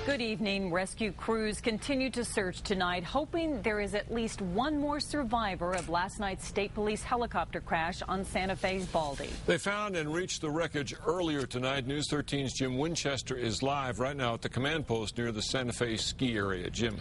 Good evening. Rescue crews continue to search tonight, hoping there is at least one more survivor of last night's state police helicopter crash on Santa Fe Baldy. They found and reached the wreckage earlier tonight. News 13's Jim Winchester is live right now at the command post near the Santa Fe ski area. Jim.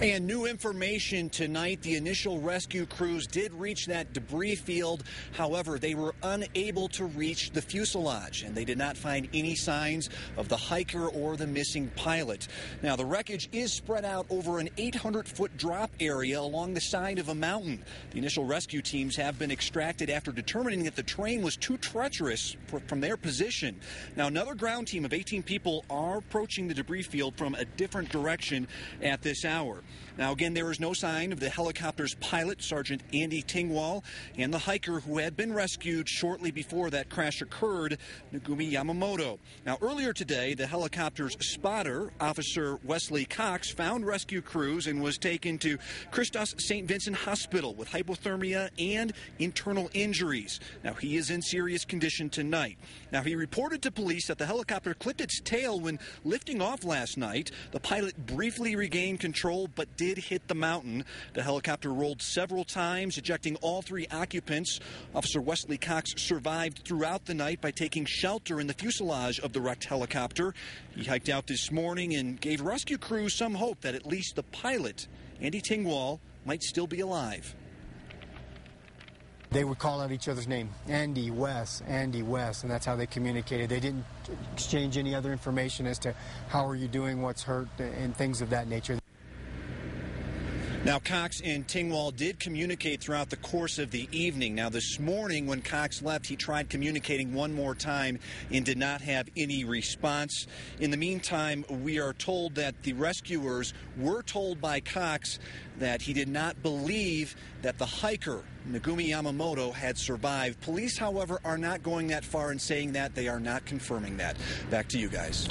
And new information tonight. The initial rescue crews did reach that debris field. However, they were unable to reach the fuselage, and they did not find any signs of the hiker or the missing pilot. Now, the wreckage is spread out over an 800-foot drop area along the side of a mountain. The initial rescue teams have been extracted after determining that the terrain was too treacherous from their position. Now, another ground team of 18 people are approaching the debris field from a different direction at this hour. Now, again, there is no sign of the helicopter's pilot, Sergeant Andy Tingwall, and the hiker who had been rescued shortly before that crash occurred, Megumi Yamamoto. Now, earlier today, the helicopter's spotter, Officer Wesley Cox, found rescue crews and was taken to Christos St. Vincent Hospital with hypothermia and internal injuries. Now, he is in serious condition tonight. Now, he reported to police that the helicopter clipped its tail when lifting off last night. The pilot briefly regained control, but did hit the mountain. The helicopter rolled several times, ejecting all three occupants. Officer Wesley Cox survived throughout the night by taking shelter in the fuselage of the wrecked helicopter. He hiked out this morning and gave rescue crews some hope that at least the pilot, Andy Tingwall, might still be alive. They would call out each other's name, Andy, Wes, and that's how they communicated. They didn't exchange any other information as to how are you doing, what's hurt, and things of that nature. Now, Cox and Tingwall did communicate throughout the course of the evening. Now, this morning when Cox left, he tried communicating one more time and did not have any response. In the meantime, we are told that the rescuers were told by Cox that he did not believe that the hiker, Megumi Yamamoto, had survived. Police, however, are not going that far in saying that. They are not confirming that. Back to you guys.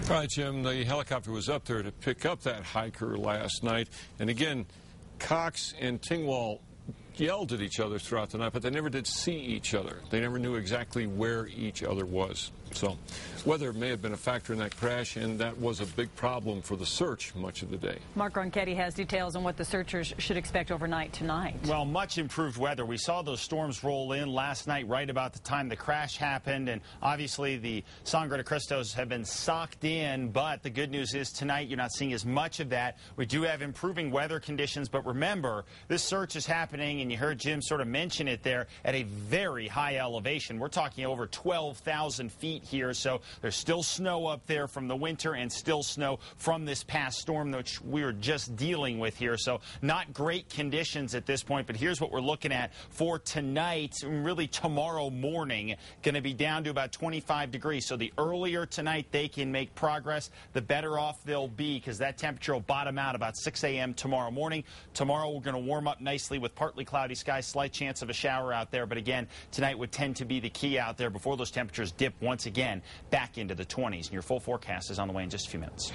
All right, Jim, the helicopter was up there to pick up that hiker last night. And again, Cox and Tingwall yelled at each other throughout the night, but they never did see each other. They never knew exactly where each other was. So weather may have been a factor in that crash, and that was a big problem for the search much of the day. Mark Ronchetti has details on what the searchers should expect overnight tonight. Well, much improved weather. We saw those storms roll in last night right about the time the crash happened, and obviously the Sangre de Cristos have been socked in, but the good news is tonight you're not seeing as much of that. We do have improving weather conditions, but remember, this search is happening, and you heard Jim sort of mention it there, at a very high elevation. We're talking over 12,000 feet here, so there's still snow up there from the winter and still snow from this past storm which we were just dealing with here. So not great conditions at this point, but here's what we're looking at for tonight, really tomorrow morning, going to be down to about 25 degrees. So the earlier tonight they can make progress, the better off they'll be, because that temperature will bottom out about 6 a.m. tomorrow morning. Tomorrow we're going to warm up nicely with partly cloudy skies, slight chance of a shower out there, but again, tonight would tend to be the key out there before those temperatures dip once again back into the 20s. And your full forecast is on the way in just a few minutes.